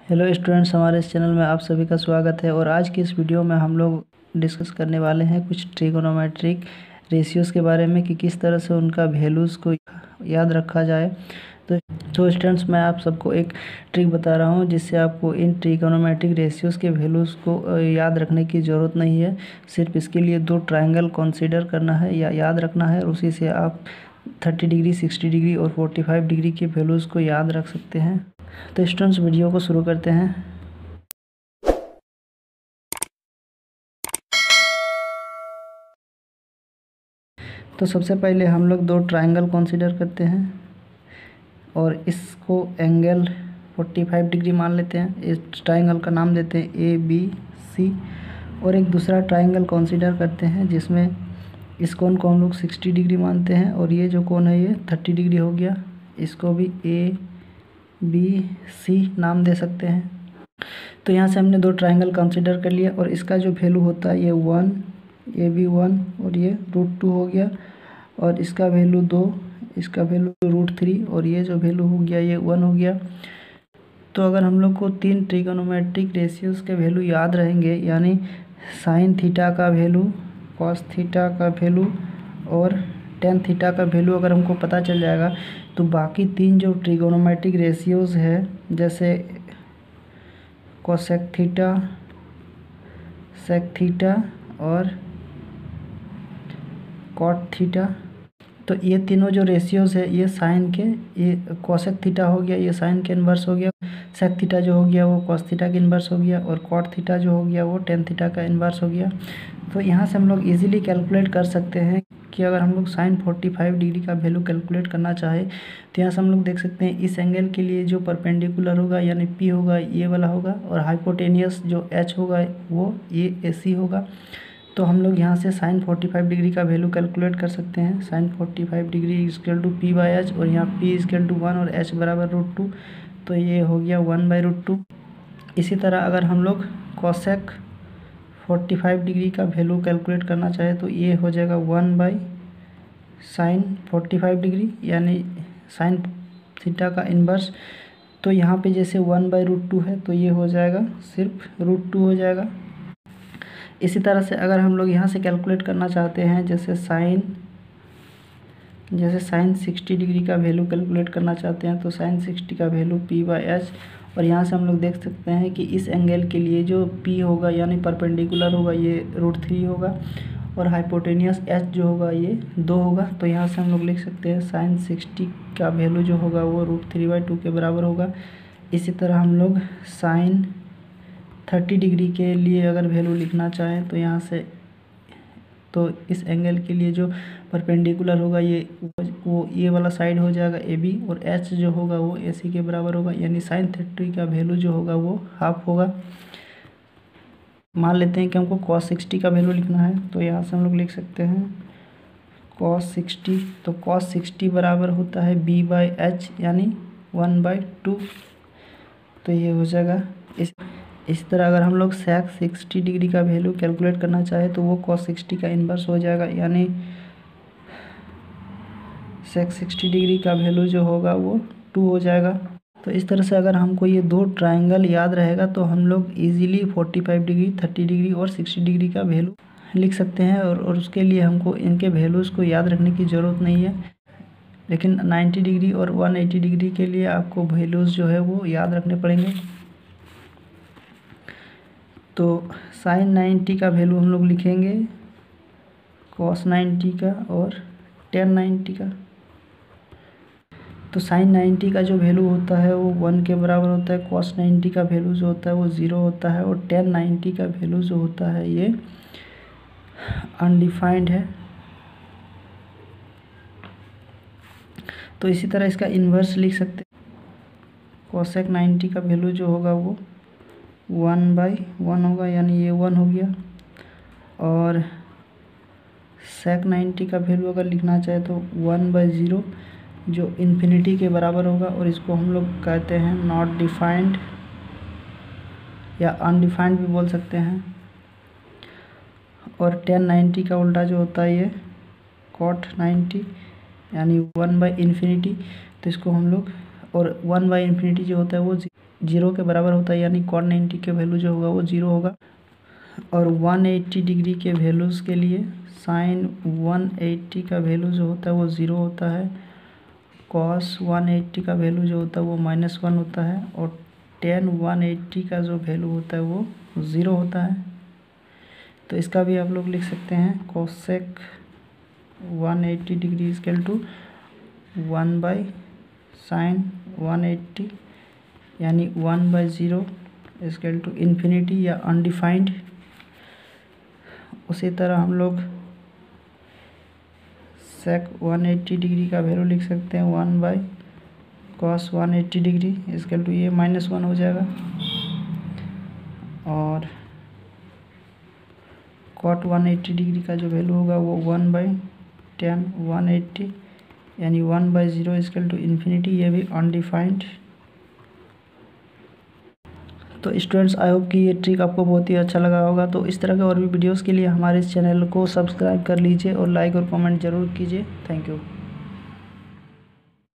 Hello students, हमारे इस channel में आप सभी का स्वागत है। और आज की इस वीडियो में हम लोग डिस्कस करने वाले हैं कुछ ट्रिगोनोमेट्रिक रेशियोज़ के बारे में कि किस तरह से उनका वैल्यूज़ को याद रखा जाए। तो स्टूडेंट्स, मैं आप सबको एक ट्रिक बता रहा हूं जिससे आपको इन ट्रिगोनोमेट्रिक रेशियोज़ के वैल्यूज़ को याद रखने की ज़रूरत नहीं है। सिर्फ इसके लिए दो ट्रायंगल कंसीडर करना है या याद रखना है, और उसी से आप 30 डिग्री, 60 डिग्री और 45 डिग्री के वैल्यूज़ को याद रख सकते हैं। तो स्टूडेंट्स, वीडियो को शुरू करते हैं। तो सबसे पहले हम लोग दो ट्रायंगल कंसीडर करते हैं और इसको एंगल 45 डिग्री मान लेते हैं। इस ट्रायंगल का नाम देते हैं ABC। और एक दूसरा ट्रायंगल कंसीडर करते हैं जिसमें इस कोण को हम लोग 60 डिग्री मानते हैं, और ये जो कोण है ये 30 डिग्री हो गया। इसको भी ABC नाम दे सकते हैं। तो यहाँ से हमने दो ट्रायंगल कंसीडर कर लिया, और इसका जो वैल्यू होता है ये 1, ये भी 1, और ये √2 हो गया। और इसका वैल्यू 2, इसका वैल्यू √3, और ये जो वैल्यू हो गया ये 1 हो गया। तो अगर हम लोग को तीन ट्रिगोनोमेट्रिक रेशियोज़ के वैल्यू याद रहेंगे, यानी साइन थीटा का वैल्यू, कॉस थीटा का वैल्यू और टेन थीटा का वैल्यू अगर हमको पता चल जाएगा, तो बाकी तीन जो ट्रिगोनोमेट्रिक रेशियोज़ है, जैसे कोसेक थीटा, सेक थीटा और कॉट थीटा, तो ये तीनों जो रेशियोज़ है ये साइन के, ये कोसेक थीटा हो गया ये साइन के इन्वर्स हो गया, सेक थीटा जो हो गया वो कॉस थीटा के इन्वर्स हो गया, और कॉट थीटा जो हो गया वो टेन थीटा का इन्वर्स हो गया। तो यहाँ से हम लोग इजीली कैलकुलेट कर सकते हैं कि अगर हम लोग साइन 45 डिग्री का वैल्यू कैलकुलेट करना चाहे, तो यहाँ से हम लोग देख सकते हैं इस एंगल के लिए जो परपेंडिकुलर होगा यानी P होगा ये वाला होगा, और हाइपोटेनियस जो H होगा वो ये AC होगा। तो हम लोग यहाँ से साइन 45 डिग्री का वैल्यू कैलकुलेट कर सकते हैं। Sign 45 degree equal to P/H, और यहाँ P इक्वल टू 1 और H बराबर √2, तो ये हो गया 1/√2। इसी तरह अगर हम लोग कोसेक 45 डिग्री का वैल्यू कैलकुलेट करना चाहे, तो ये हो जाएगा 1/sin 45 डिग्री, यानी साइन थीटा का इन्वर्स। तो यहाँ पे जैसे 1/√2 है, तो ये हो जाएगा सिर्फ √2 हो जाएगा। इसी तरह से अगर हम लोग यहाँ से कैलकुलेट करना चाहते हैं, जैसे साइन 60 डिग्री का वैल्यू कैलकुलेट करना चाहते हैं, तो साइन 60 का वैल्यू P/H, और यहाँ से हम लोग देख सकते हैं कि इस एंगल के लिए जो P होगा यानी परपेंडिकुलर होगा ये √3 होगा, और हाइपोटेनियस H जो होगा ये 2 होगा। तो यहाँ से हम लोग लिख सकते हैं साइन 60 का वैल्यू जो होगा वो √3/2 के बराबर होगा। इसी तरह हम लोग साइन 30 डिग्री के लिए अगर वैल्यू लिखना चाहें, तो यहाँ से तो इस एंगल के लिए जो परपेंडिकुलर होगा ये वाला साइड हो जाएगा AB, और H जो होगा वो AC के बराबर होगा, यानी साइन 30 का वैल्यू जो होगा वो हाफ होगा। मान लेते हैं कि हमको cos 60 का वैल्यू लिखना है, तो यहाँ से हम लोग लिख सकते हैं cos 60, तो cos 60 बराबर होता है B/H यानी 1/2, तो ये हो जाएगा। इस तरह अगर हम लोग सेक 60 डिग्री का वैल्यू कैलकुलेट करना चाहे, तो वो cos 60 का इन्वर्स हो जाएगा, यानी सेक 60 डिग्री का वैल्यू जो होगा वो 2 हो जाएगा। तो इस तरह से अगर हमको ये दो ट्रायंगल याद रहेगा, तो हम लोग इजीली 45 डिग्री, 30 डिग्री और 60 डिग्री का वैल्यू लिख सकते हैं, और उसके लिए हमको इनके वैल्यूज़ को याद रखने की ज़रूरत नहीं है। लेकिन 90 डिग्री और 180 डिग्री के लिए आपको वैल्यूज़ जो है वो याद रखने पड़ेंगे। तो साइन 90 का वैल्यू हम लोग लिखेंगे कॉस 90 का और टेन 90 का। तो साइन 90 का जो वैल्यू होता है वो 1 के बराबर होता है, कॉस 90 का वैल्यू जो होता है वो 0 होता है, और टेन 90 का वैल्यू जो होता है ये अनडिफाइंड है। तो इसी तरह इसका इन्वर्स लिख सकते हैं। कोसेक 90 का वैल्यू जो होगा वो 1/1 होगा, यानी ये 1 हो गया। और सेक 90 का वैल्यू अगर लिखना चाहे तो 1/0, जो इन्फिनिटी के बराबर होगा, और इसको हम लोग कहते हैं नॉट डिफाइंड या अनडिफाइंड भी बोल सकते हैं। और टेन 90 का उल्टा जो होता है ये कॉट 90, यानी 1/∞। तो इसको हम लोग, और 1/∞ जो होता है वो 0 के बराबर होता है, यानी cot 90 के वैल्यू जो होगा वो 0 होगा। और 180 डिग्री के वैल्यूज़ के लिए साइन 180 का वैल्यू जो होता है वो 0 होता है, कॉस 180 का वैल्यू जो होता है वो -1 होता है, और tan 180 का जो वैल्यू होता है वो 0 होता है। तो इसका भी आप लोग लिख सकते हैं cosec 180 degree equal to 1/sin 180, यानी 1/0 इक्वल टू इन्फिनिटी या अनडिफाइंड। उसी तरह हम लोग सेक 180 डिग्री का वैल्यू लिख सकते हैं 1/cos 180 डिग्री इक्वल टू ये -1 हो जाएगा, और cot 180 डिग्री का जो वैल्यू होगा वो 1/tan 180, यानी 1/0 इक्वल टू इन्फिनिटी, ये भी अनडिफाइंड। तो स्टूडेंट्स, आई होप कि ये ट्रिक आपको बहुत ही अच्छा लगा होगा। तो इस तरह के और भी वीडियोस के लिए हमारे इस चैनल को सब्सक्राइब कर लीजिए और लाइक और कमेंट ज़रूर कीजिए। Thank you.